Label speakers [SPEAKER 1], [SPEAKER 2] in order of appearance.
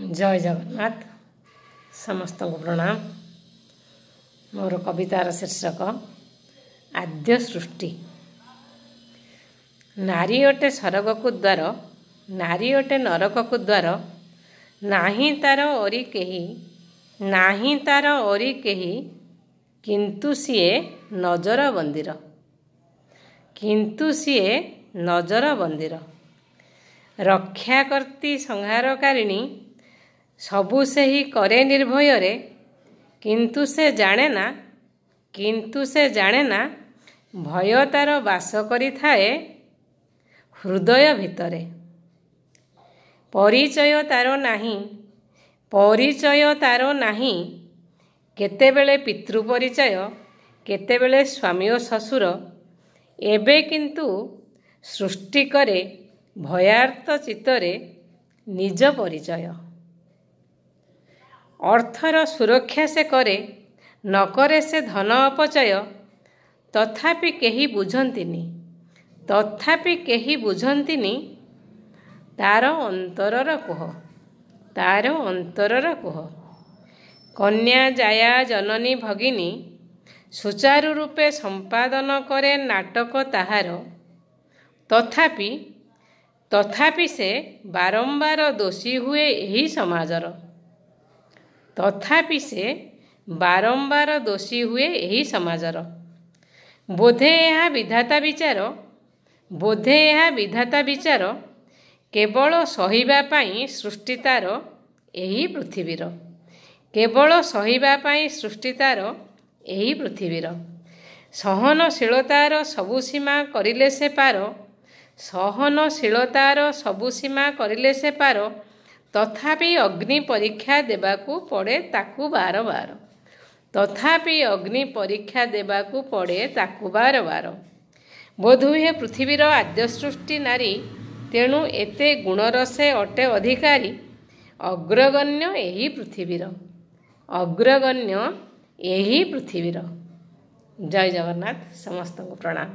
[SPEAKER 1] जय जगन्नाथ समस्त को प्रणाम। मोर कवितार शीर्षक आद्य सृष्टि। नारी अटे सरग को द्वार, नारी अटे नरक को द्वार, नाही तार ओरी केही, नाही तार ओरी केही, किंतु सीए नजर बंदीर, किंतु सीए नजर बंदीर। रक्षा करती संहारकारिणी सबु से ही करे निर्भय, किंतु से जाने ना, किंतु से जाने ना भय तार बास करि थाए हृदय भितरे। परिचय तार नाही, परिचय तार नाही, केतेबेले पितृ परिचय, केतेबेले स्वामी और ससुर, एबे किंतु सृष्टि करे भयार्थ चित्तरे निज परिचय। अर्थर सुरक्षा से करे, न करे से धन अपचय, तथापि केही बुझंतिनी, तथापि केही बुझंतिनी तार अंतरर कुह, तार अंतरर कुह। कन्या जाया जननी भगिनी सुचारु रूपे संपादन करे नाटक ताहार, तथापि तथापि से बारंबार दोषी हुए यही समाजर, तथापि से बारंबार दोषी हुए यही समाजर। बोधे यह विधाता विचार, बोधे यह विधाता विचार, केवल सहिबा पाई सृष्टि तार यही पृथ्वीर, केवल सहिबा पाई सृष्टि तार यही पृथ्वीर। सहनशीलतार सबु सीमा करिले से पार, सहनशीलतार सबु सीमा करिले से पार, तथापि अग्नि परीक्षा देबाकू पड़े ताकू बार बार, तथापि अग्नि परीक्षा देबाकू पड़े ताकू बार बार। बोधुए पृथ्वीर आद्य सृष्टि नारी, तेणु एते गुणरसे अटे अधिकारी, अग्रगण्य यही पृथ्वीर, अग्रगण्य यही पृथ्वीर। जय जगन्नाथ समस्त को प्रणाम।